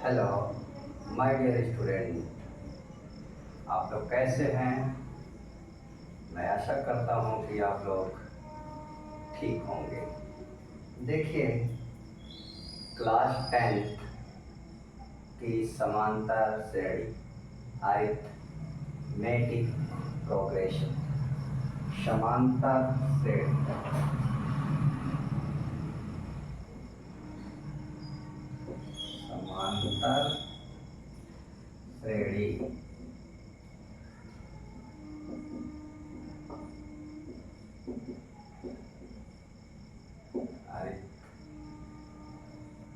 Hello my dear student, आप लोग कैसे हैं। मैं आशा करता हूँ कि आप लोग ठीक होंगे। देखिए, क्लास 10th की समांतर श्रेणी अरिथमेटिक प्रोग्रेशन, समांतर श्रेणी, समांतर श्रेणी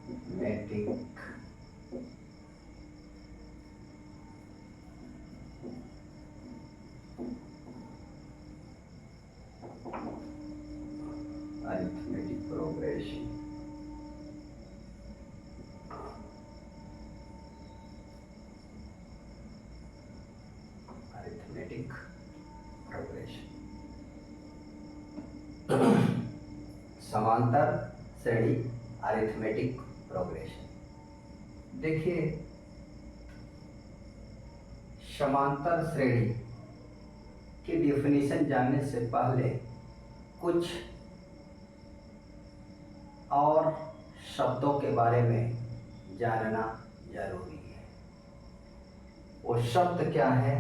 arithmetic arithmetic progression. Arithmetic progression, समांतर श्रेणी अरिथमेटिक प्रोग्रेशन। देखिए, समांतर श्रेणी की डेफिनेशन जानने से पहले कुछ और शब्दों के बारे में जानना जरूरी है। वो शब्द क्या है?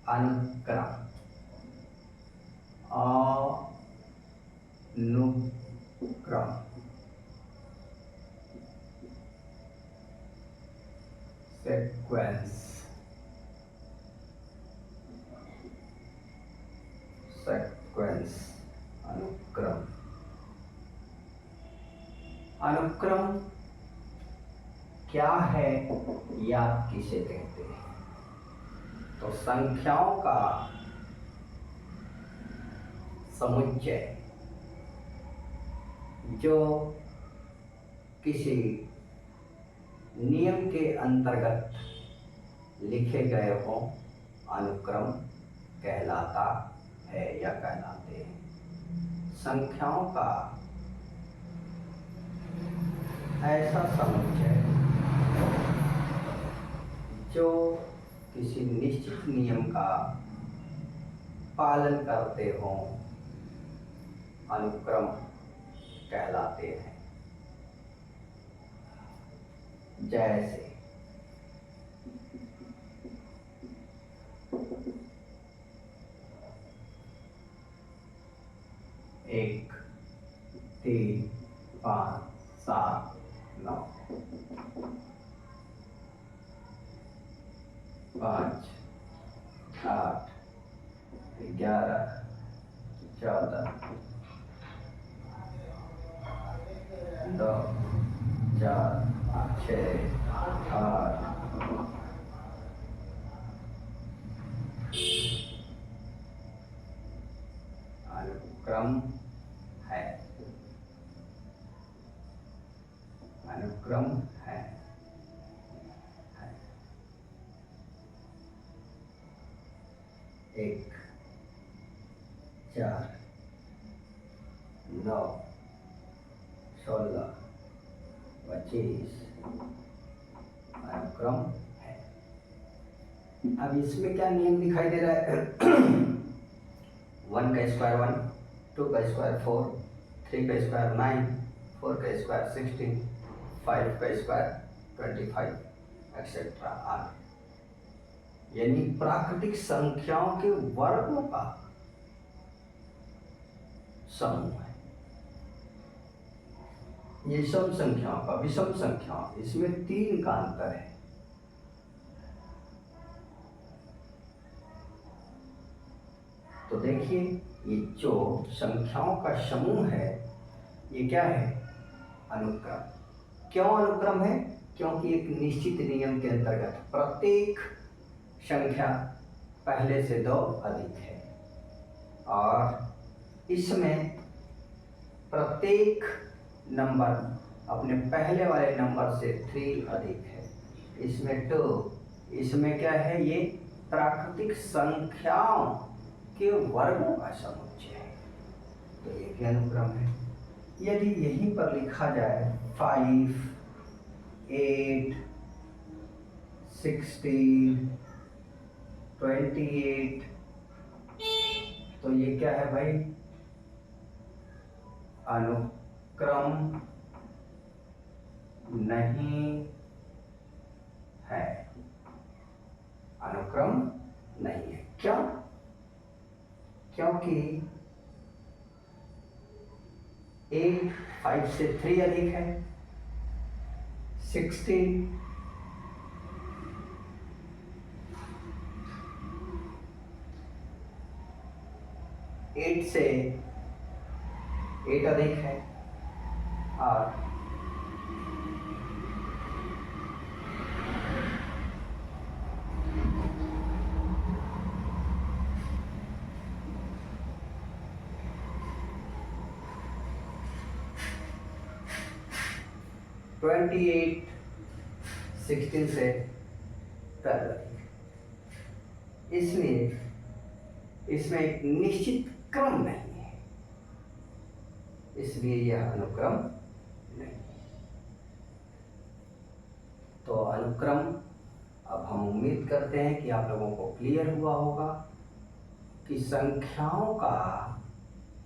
अनुक्रम, अनुक्रम, सीक्वेंस, सीक्वेंस, अनुक्रम। अनुक्रम क्या है या किसे कहते हैं? तो संख्याओं का समुच्चय जो किसी नियम के अंतर्गत लिखे गए हों, अनुक्रम कहलाता है या कहलाते हैं। संख्याओं का ऐसा समुच्चय जो किसी निश्चित नियम का पालन करते हों, अनुक्रम कहलाते हैं। जैसे 1, 3, 5, 7, 9, 5, 8, 11, 14, 2, 4, 6, 8, अनुक्रम है, अनुक्रम है। 1, 4, 9, 16, 25 अनुक्रम है। अब इसमें क्या नियम दिखाई दे रहा है? 1 का स्क्वायर 1, 2 का स्क्वायर 4, 3 का स्क्वायर 9, 4 का स्क्वायर 16, 5 का स्क्वायर 25 एक्सेट्रा आगे। यानी प्राकृतिक संख्याओं के वर्गों का समूह है। ये सम संख्याओं का, विषम संख्याओं, इसमें 3 का अंतर है। तो देखिए, ये जो संख्याओं का समूह है, ये क्या है? अनुक्रम। क्यों अनुक्रम है? क्योंकि एक निश्चित नियम के अंतर्गत प्रत्येक संख्या पहले से 2 अधिक है और इसमें प्रत्येक नंबर अपने पहले वाले नंबर से 3 अधिक है। इसमें 2, इसमें क्या है? ये प्राकृतिक संख्याओं के वर्गों का समुच्चय है। तो ये क्या अनुक्रम है? यदि यहीं पर लिखा जाए 5, 8, 16, 28। तो ये क्या है भाई? अनुक्रम नहीं है, अनुक्रम नहीं है। क्यों? क्योंकि 8 5 से 3 अधिक है, 16 8 से 8 अधिक है, और 28 16 से 12 अधिक है। इसलिए इसमें एक निश्चित क्रम नहीं है, इसलिए यह अनुक्रम नहीं है। तो अनुक्रम, अब हम उम्मीद करते हैं कि आप लोगों को क्लियर हुआ होगा कि संख्याओं का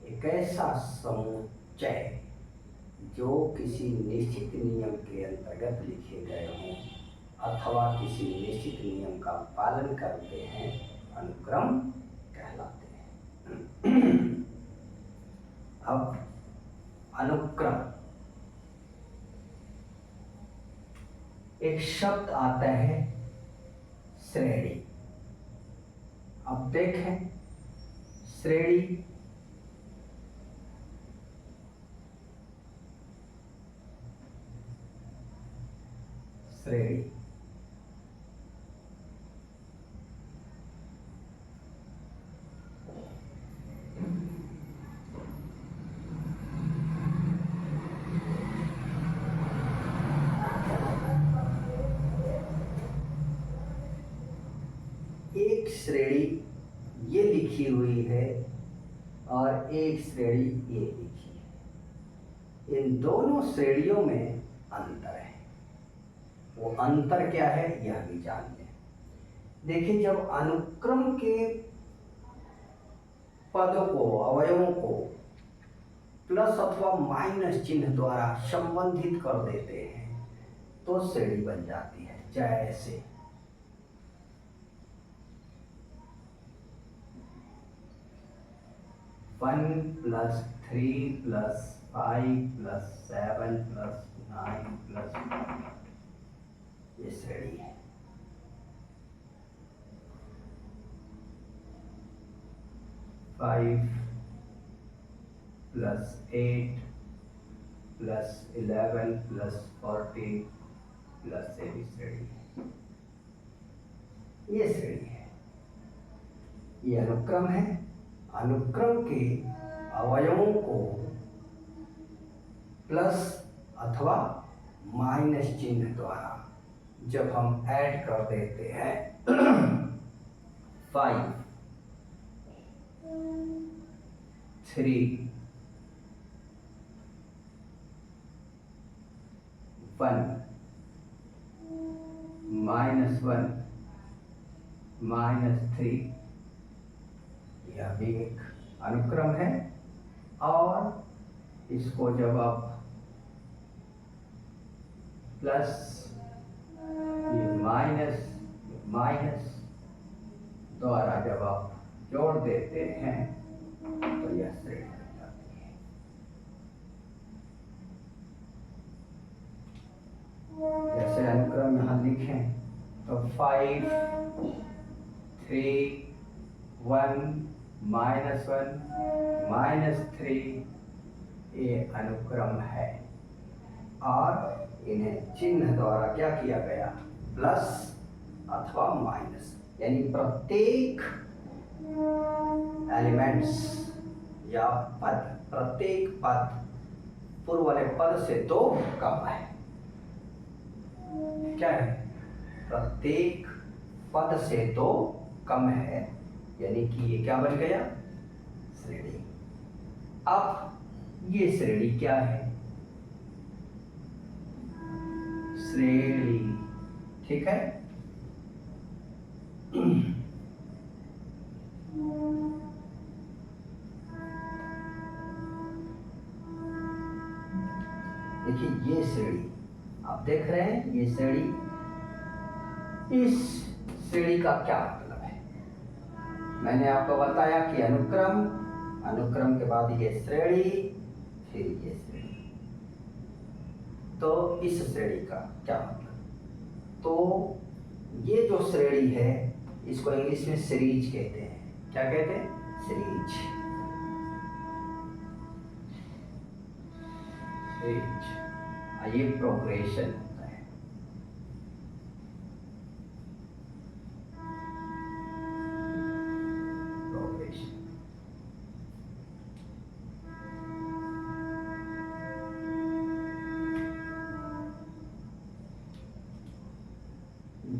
एक ऐसा समुच्चय जो किसी निश्चित नियम के अंतर्गत लिखे गए हों अथवा किसी निश्चित नियम का पालन करते हैं, अनुक्रम कहलाते हैं। अब अनुक्रम, एक शब्द आता है श्रेणी। अब देखें, श्रेणी श्रेणी एक श्रेणी ये लिखी हुई है और एक श्रेणी ये लिखी है। इन दोनों श्रेणियों में अंतर है। वो अंतर क्या है यह भी जान लें। देखिए, जब अनुक्रम के पदों को, अवयवों को प्लस अथवा माइनस चिन्ह द्वारा संबंधित कर देते हैं तो श्रेणी बन जाती है। जैसे 1 + 3 + 5 + 7 + 9 + 1, ये श्रेणी है। 5 + 8 + 11 + 14 + ये भी श्रेणी है। ये श्रेणी है, ये अनुक्रम है। अनुक्रम के अवयवों को प्लस अथवा माइनस चिन्ह द्वारा जब हम ऐड कर देते हैं 5 3 1 -1 -3, यह भी एक अनुक्रम है। और इसको जब आप प्लस, ये माइनस द्वारा जब आप जोड़ देते हैं तो यह श्रेणी बन जाती है। जैसे अनुक्रम यहाँ लिखें तो 5 3 1 -1 -3, ये अनुक्रम है। और इन्हें चिन्ह द्वारा क्या किया गया? प्लस अथवा माइनस, यानी प्रत्येक एलिमेंट्स या पद, प्रत्येक पद पूर्व वाले पद से 2 कम है। क्या है? प्रत्येक पद से 2 कम है, यानी कि ये क्या बन गया? श्रेणी। अब ये श्रेणी क्या है? श्रेणी, ठीक है। देखिए ये श्रेणी आप देख रहे हैं, ये श्रेणी, इस श्रेणी का क्या मतलब है? मैंने आपको बताया कि अनुक्रम, अनुक्रम के बाद ये श्रेणी, फिर ये श्रेणी। तो इस श्रेणी का क्या मतलब? तो ये जो श्रेणी है इसको इंग्लिश में सीरीज कहते हैं। क्या कहते हैं? सीरीज। ये प्रोग्रेशन होता है। प्रोग्रेशन।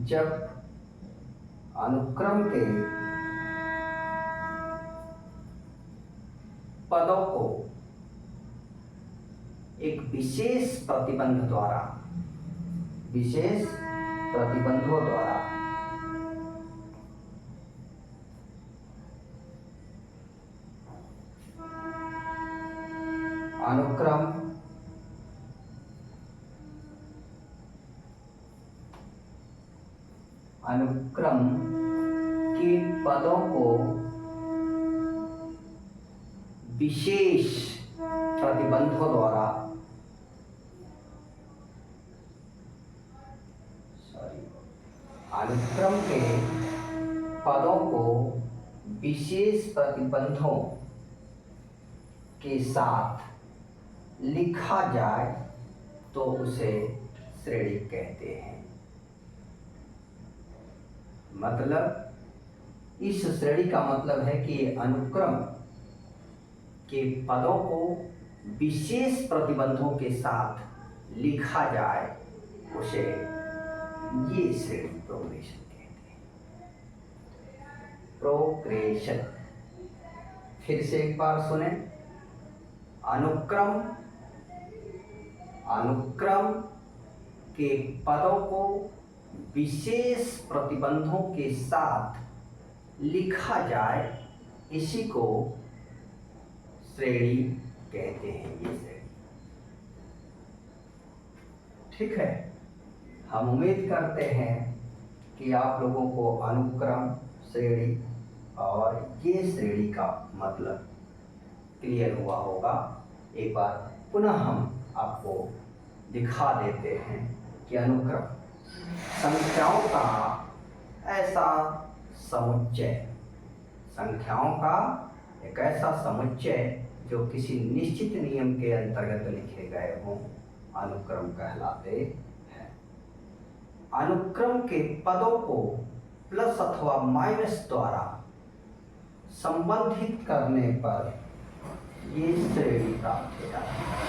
जब अनुक्रम के पदों को एक विशेष प्रतिबंध द्वारा, विशेष प्रतिबंधों द्वारा अनुक्रम के पदों को विशेष प्रतिबंधों द्वारा, अनुक्रम के पदों को विशेष प्रतिबंधों के साथ लिखा जाए तो उसे श्रेणी कहते हैं। मतलब इस श्रेणी का मतलब है कि अनुक्रम के पदों को विशेष प्रतिबंधों के साथ लिखा जाए, उसे ये श्रेणी प्रोग्रेशन कहते हैं। प्रोग्रेशन फिर से एक बार सुने। अनुक्रम के पदों को विशेष प्रतिबंधों के साथ लिखा जाए, इसी को श्रेणी कहते हैं। ये श्रेणी, ठीक है। हम उम्मीद करते हैं कि आप लोगों को अनुक्रम, श्रेणी और ये श्रेणी का मतलब क्लियर हुआ होगा। एक बार पुनः हम आपको दिखा देते हैं कि अनुक्रम संख्याओं का ऐसा समुच्चय, संख्याओं का एक ऐसा समुच्चय जो किसी निश्चित नियम के अंतर्गत लिखे गए हों, अनुक्रम कहलाते हैं। अनुक्रम के पदों को प्लस अथवा माइनस द्वारा संबंधित करने पर ये श्रेणी प्राप्त हो जाती है।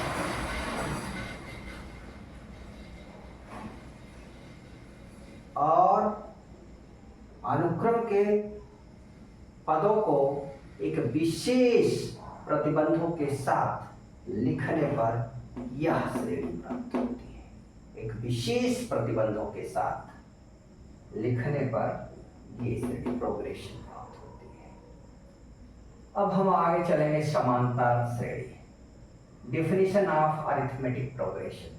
और अनुक्रम के पदों को एक विशेष प्रतिबंधों के साथ लिखने पर यह श्रेणी प्राप्त होती है। एक विशेष प्रतिबंधों के साथ लिखने पर ये श्रेणी प्रोग्रेशन प्राप्त होती है। अब हम आगे चलेंगे समांतर श्रेणी। Definition of arithmetic progression.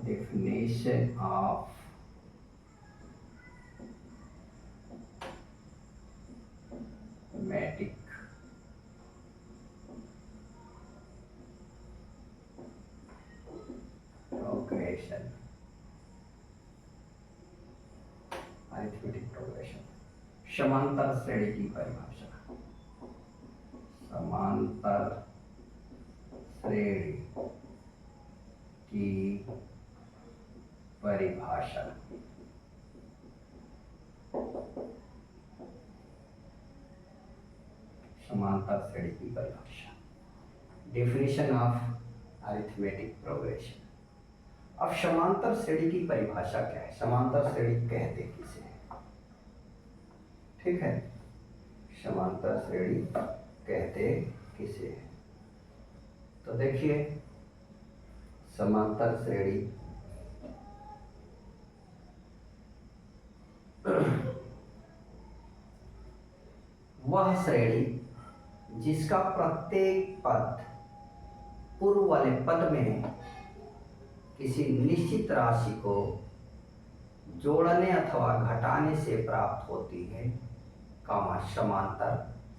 Definition of arithmetic progression. Arithmetic progression. समांतर श्रेणी की परिभाषा। समांतर श्रेणी की परिभाषा। समांतर श्रेणी की परिभाषा। Definition of arithmetic progression. अब समांतर श्रेणी की परिभाषा क्या है? समांतर श्रेणी कहते किसे हैं? ठीक है, समांतर श्रेणी कहते किसे हैं? तो देखिए, समांतर श्रेणी वह श्रेणी जिसका प्रत्येक पद पूर्व वाले पद में किसी निश्चित राशि को जोड़ने अथवा घटाने से प्राप्त होती है, कामा समांतर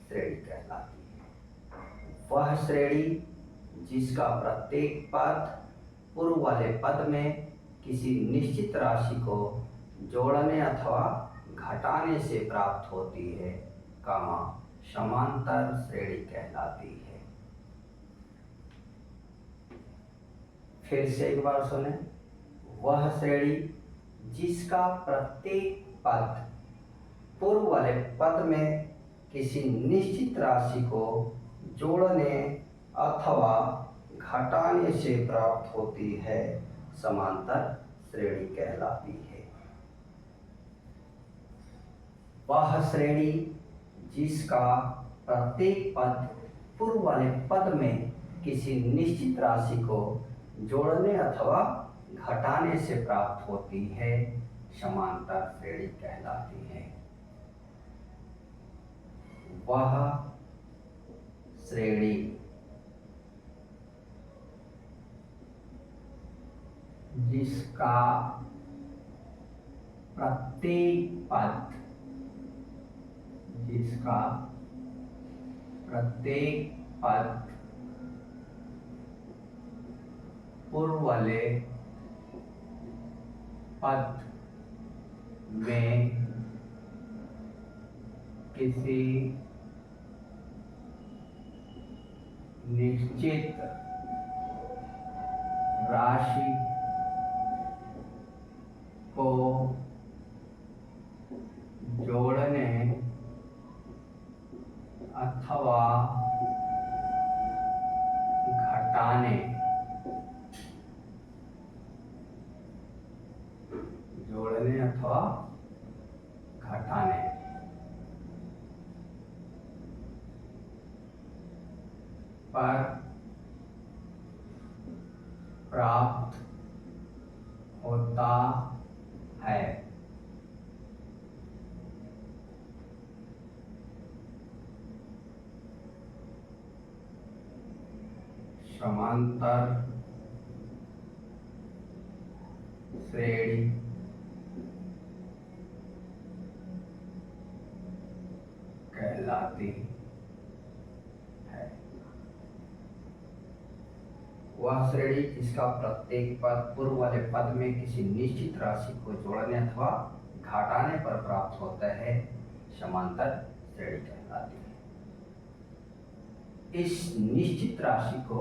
श्रेणी कहलाती है। वह श्रेणी जिसका प्रत्येक पद पूर्व वाले पद में किसी निश्चित राशि को जोड़ने अथवा घटाने से प्राप्त होती है, कामा समांतर श्रेणी कहलाती है। फिर से एक बार सुने। वह श्रेणी जिसका प्रत्येक पद पूर्व वाले पद में किसी निश्चित राशि को जोड़ने अथवा घटाने से प्राप्त होती है, समांतर श्रेणी कहलाती है। वह श्रेणी जिसका प्रत्येक पद पूर्व वाले पद में किसी निश्चित राशि को जोड़ने अथवा घटाने से प्राप्त होती है, समांतर श्रेणी कहलाती है। वह श्रेणी जिसका प्रत्येक पद पूर्व वाले पद में किसी निश्चित राशि को जोड़ने अथवा घटाने पर प्राप्त होता है। समांतर श्रेणी कहलाती है। वह श्रेणी जिसका प्रत्येक पद पूर्व वाले पद में किसी निश्चित राशि को जोड़ने अथवा घटाने पर प्राप्त होता है, समांतर श्रेणी कहलाती है। इस निश्चित राशि को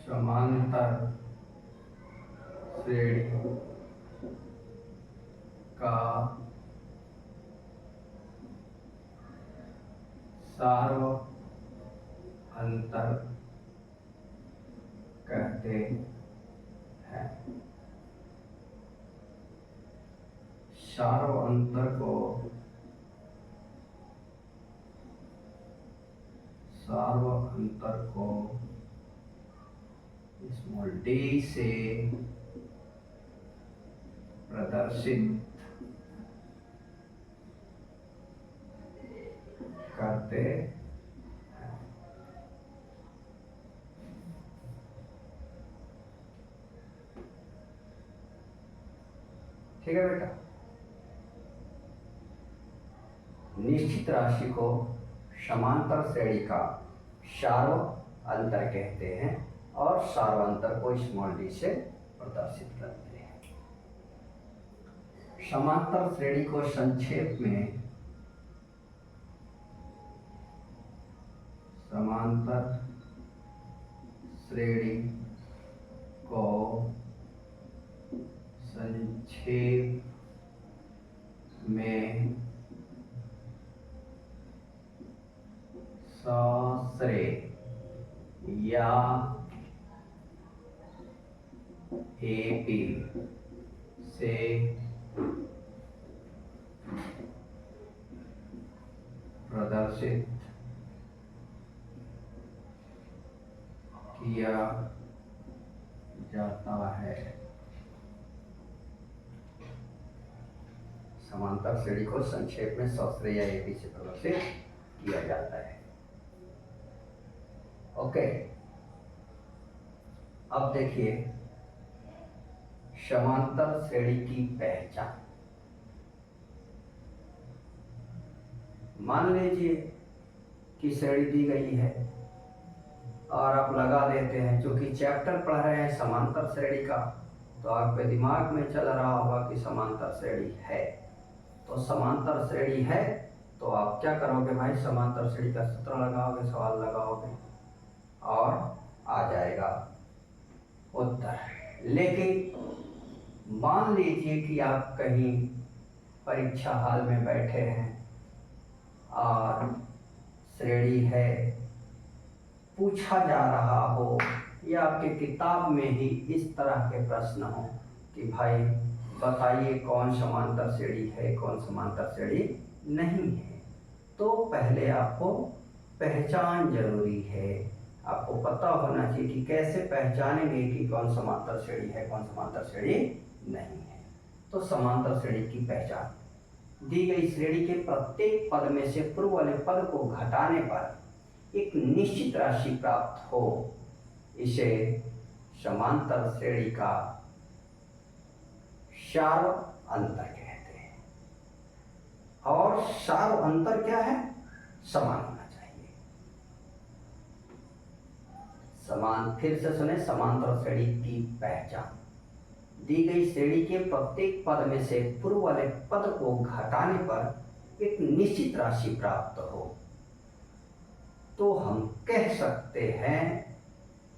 समांतर श्रेणी का सार्व अंतर कहते हैं। सार्व अंतर को स्मॉल डी से प्रदर्शित करते हैं। ठीक है बेटा। निश्चित राशि को समांतर श्रेणी का सार्व अंतर कहते हैं और सार्व अंतर को स्मॉल डी से प्रदर्शित करते हैं। समांतर श्रेणी को संक्षेप में समांतर श्रेणी को संक्षेप में सश्रेय या एपी से प्रदर्शित किया जाता है। समांतर श्रेणी को संक्षेप में सौश्रेय या एबी से प्रदर्शित किया जाता है। ओके, अब देखिए समांतर श्रेणी की पहचान। मान लीजिए कि श्रेणी दी गई है और आप लगा देते हैं, जो कि चैप्टर पढ़ रहे हैं समांतर श्रेणी का, तो आपके दिमाग में चल रहा होगा कि समांतर श्रेणी है। तो समांतर श्रेणी है तो आप क्या करोगे भाई, समांतर श्रेणी का सूत्र लगाओगे, सवाल लगाओगे और आ जाएगा उत्तर। लेकिन मान लीजिए कि आप कहीं परीक्षा हॉल में बैठे हैं और श्रेणी है, पूछा जा रहा हो या आपके किताब में ही इस तरह के प्रश्न हो कि भाई बताइए कौन समांतर श्रेणी है, कौन समांतर श्रेणी नहीं है, तो पहले आपको पहचान जरूरी है। आपको पता होना चाहिए कि कैसे पहचानेंगे कि कौन समांतर श्रेणी है, कौन समांतर श्रेणी नहीं है। तो समांतर श्रेणी की पहचान, दी गई श्रेणी के प्रत्येक पद में से पूर्व वाले पद को घटाने पर एक निश्चित राशि प्राप्त हो, इसे समांतर श्रेणी का सार्व अंतर कहते हैं। और सार्व अंतर क्या है, समान होना चाहिए। समान, फिर से सुने, समांतर श्रेणी की पहचान, दी गई श्रेणी के प्रत्येक पद में से पूर्व वाले पद को घटाने पर एक निश्चित राशि प्राप्त हो, तो हम कह सकते हैं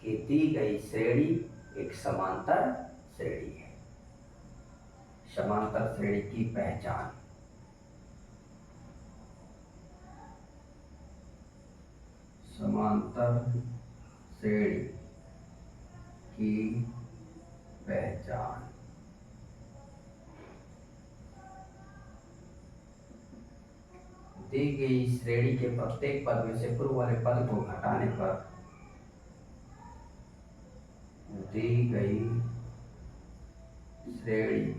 कि दी गई श्रेणी एक समांतर श्रेणी है। समांतर श्रेणी की पहचान, समांतर श्रेणी की पहचान, दी गई श्रेणी के प्रत्येक पद में से पूर्व वाले पद को घटाने पर, दी गई श्रेणी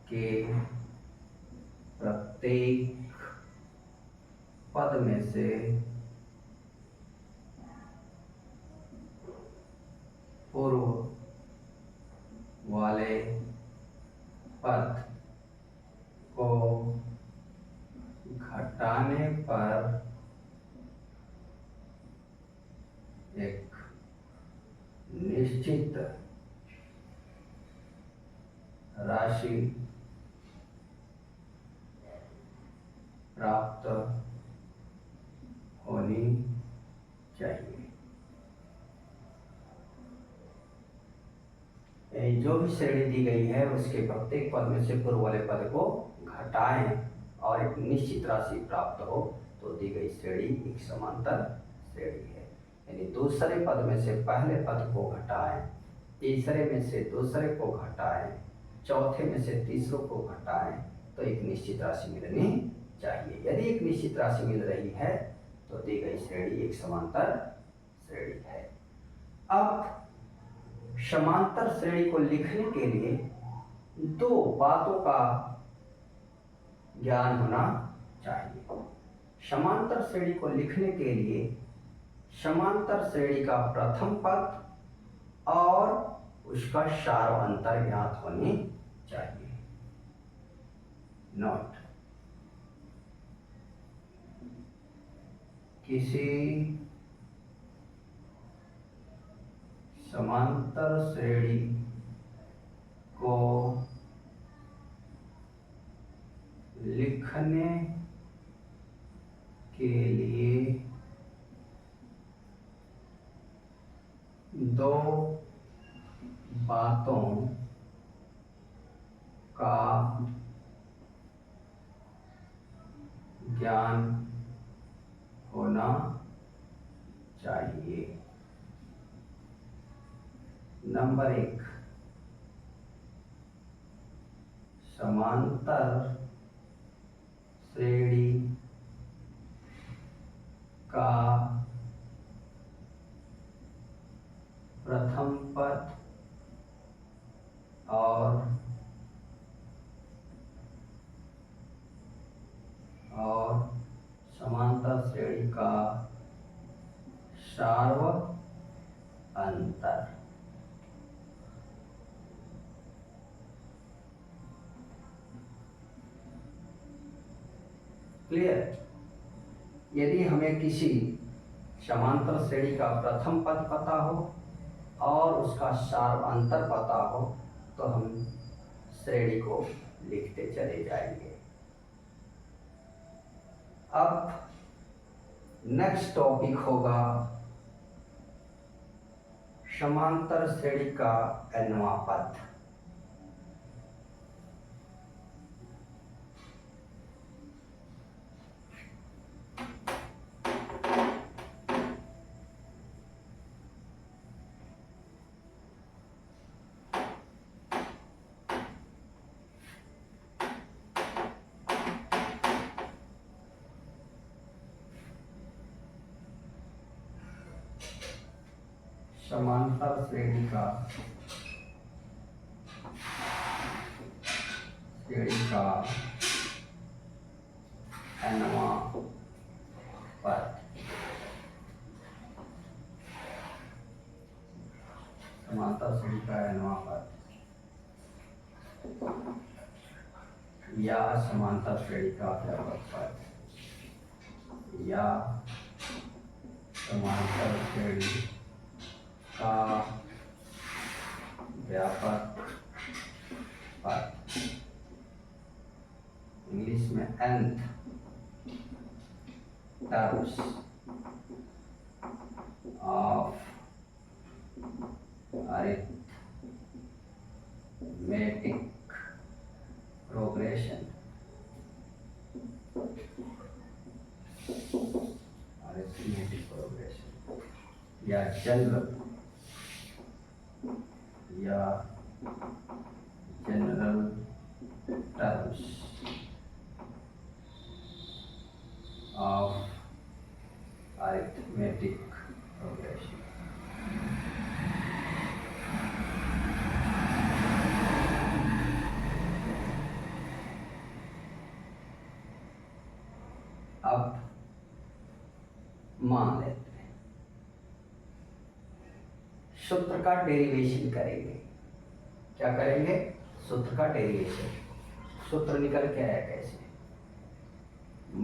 के प्रत्येक पद में से पूर्व वाले पद को घटाने पर एक निश्चित राशि प्राप्त होनी चाहिए। जो भी श्रेणी दी गई है उसके प्रत्येक पद में से पूर्व वाले पद को घटाएं और एक निश्चित राशि प्राप्त हो, तो दी गई श्रेणी एक समांतर श्रेणी है। यानी दूसरे पद में से पहले पद को घटाएं, तीसरे में से दूसरे को घटाएं, चौथे में से तीसरों को घटाएं, तो एक निश्चित राशि मिलनी चाहिए। यदि एक निश्चित राशि मिल रही है तो दी गई श्रेणी एक समांतर श्रेणी है। अब समांतर श्रेणी को लिखने के लिए दो बातों का ज्ञान होना चाहिए। समांतर श्रेणी को लिखने के लिए समांतर श्रेणी का प्रथम पद और उसका सार्व अंतर ज्ञात होनी चाहिए। नोट, किसी समांतर श्रेणी को लिखने के लिए दो बातों का ज्ञान होना चाहिए। नंबर एक, समांतर श्रेणी का प्रथम पद और समांतर श्रेणी का सार्व अंतर। क्लियर? यदि हमें किसी समांतर श्रेणी का प्रथम पद पता हो और उसका सार्व अंतर पता हो तो हम श्रेणी को लिखते चले जाएंगे। अब नेक्स्ट टॉपिक होगा समांतर श्रेणी का nवां पद। समांतर श्रेणी का nवां पद। समांतर श्रेणी का nवां पद या समांतर श्रेणी का व्यापक पद या समांतर श्रेणी का व्यापक पद, इंग्लिश में nth terms of arithmetic progression, या general terms of arithmetic progression. अब मान लेते हैं सूत्र का डेरिवेशन करेंगे। क्या करेंगे? सूत्र का डेरिवेशन। सूत्र निकल के आया कैसे?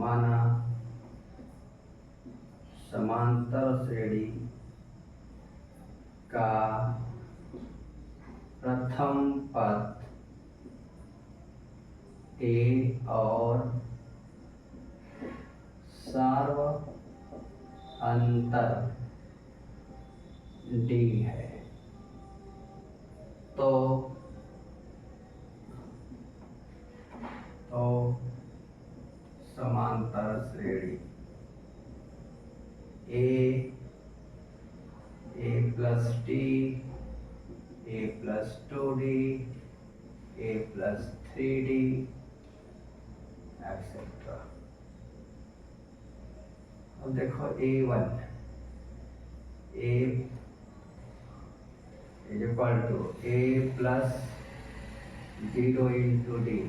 माना समांतर श्रेणी का प्रथम पद ए और सार्व अंतर डी है, तो समांतर श्रेणी a plus d, a plus 2d, a plus 3d etcetera. अब देखो A1 A is equal to A plus 0 into d,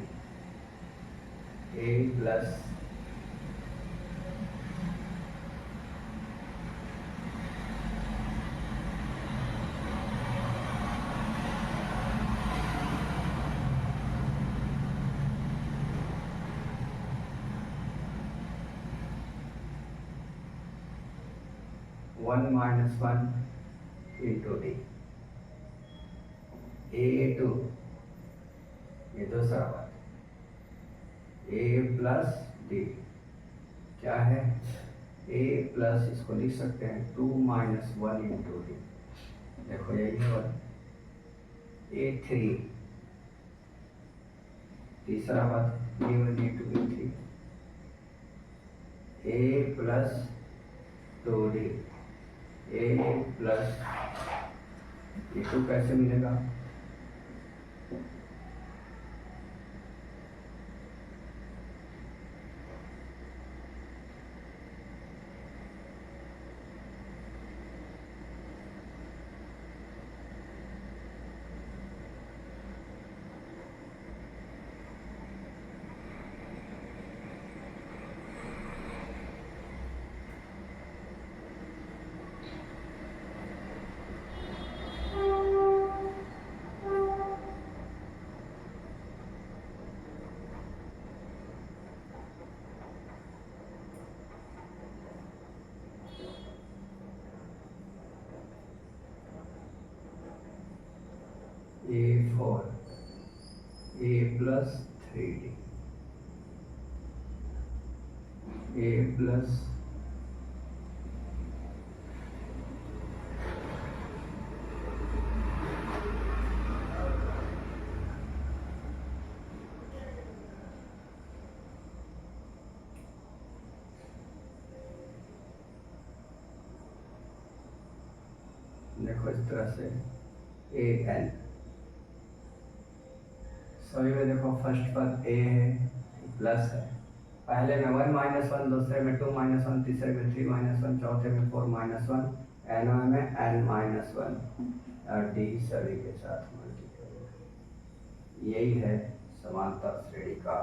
A plus 1 minus 1 into d, A2 ये दूसरा बात, A प्लस डी क्या है? A प्लस, इसको लिख सकते हैं 2 minus 1 into d, देखो यही है 1, A3 तीसरा बात, A1 into A3, A plus 2d, A plus ये तो कैसे मिलेगा? ए प्लस 3D, ए प्लस देखो इस तरह से ए एन, सभी में देखो फर्स्ट पर ए है, प्लस है, पहले में 1 - 1, दूसरे में 2 - 1, तीसरे में 3 - 1, चौथे में 4 - 1, एनवें में n - 1 और डी सभी के साथ मल्टीपल। यही है समांतर श्रेणी का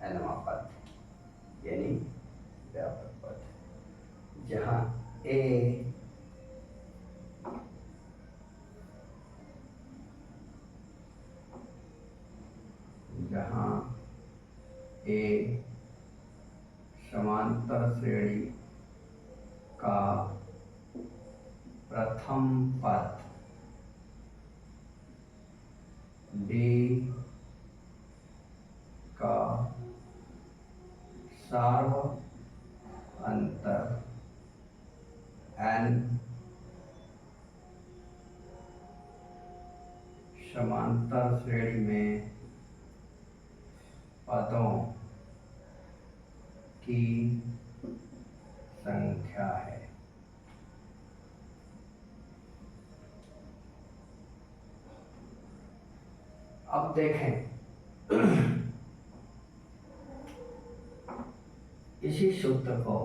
nवां पद यानी व्यापक पद, जहाँ ए समांतर श्रेणी का प्रथम पद, डी का सार्व अंतर n समांतर श्रेणी में पदों की संख्या है। अब देखें इसी सूत्र को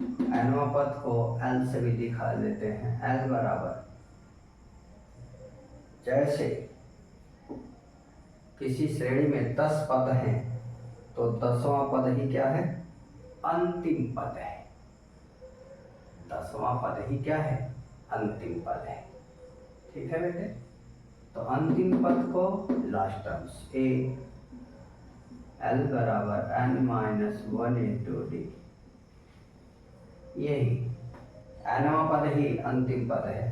nवां पद को l से भी दिखा देते हैं। l बराबर जैसे किसी श्रेणी में 10 पद हैं तो 10वां पद ही क्या है? अंतिम पद है। 10वां पद ही क्या है? अंतिम पद है। ठीक है बेटे, तो अंतिम पद को लास्ट टर्म्स ए l बराबर n-1 इंटू डी, यही nवां पद ही अंतिम पद है।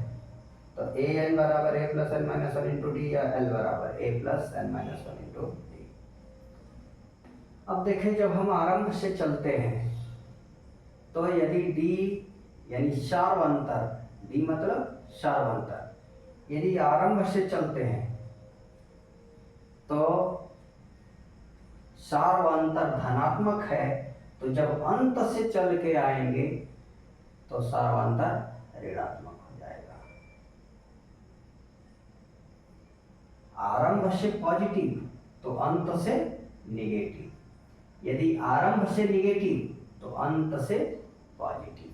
तो ए एन बराबर A plus N minus 1 into D या एल बराबर A plus N minus 1 into D. अब देखें जब हम आरंभ से चलते हैं तो यदि डी यानी सार्वंतर, डी मतलब सार्वंतर, यदि आरंभ से चलते हैं तो सार्वंतर धनात्मक है, तो जब अंत से चल के आएंगे तो सार्वंतर ऋणात्मक हो जाएगा। आरंभ से पॉजिटिव तो अंत से निगेटिव, यदि आरंभ से निगेटिव तो अंत से पॉजिटिव।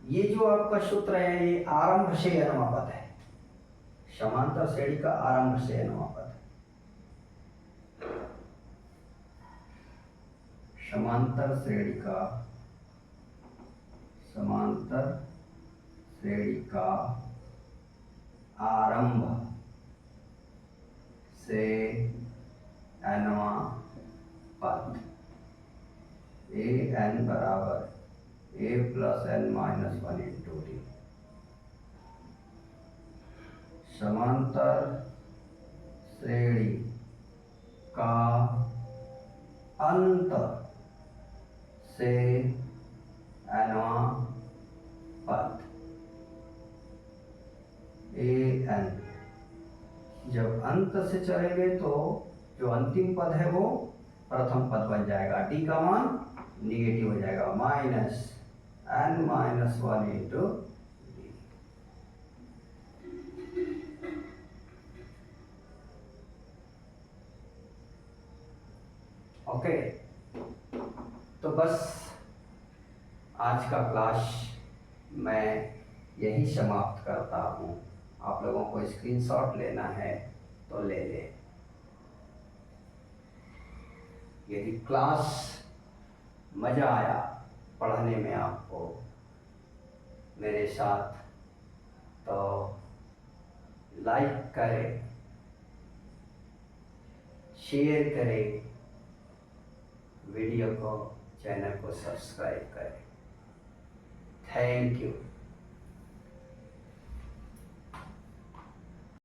ये जो आपका सूत्र है ये आरंभ से nवां पद है, समांतर श्रेणी का आरंभ से nवां पद। समांतर श्रेणी का आरंभ से nवां पद ए एन बराबर A plus N minus 1 into D. समांतर श्रेणी का अंत से nवां पद ए एन, जब अंत से चलेंगे तो जो अंतिम पद है वो प्रथम पद बन जाएगा, डी का मान निगेटिव हो जाएगा, minus n minus 1 into d. Okay, तो बस आज का क्लास मैं यही समाप्त करता हूँ। आप लोगों को स्क्रीनशॉट लेना है तो ले ले। यदि क्लास मज़ा आया पढ़ने में आपको मेरे साथ, तो लाइक करें, शेयर करें वीडियो को, चैनल को सब्सक्राइब करें। Thank you.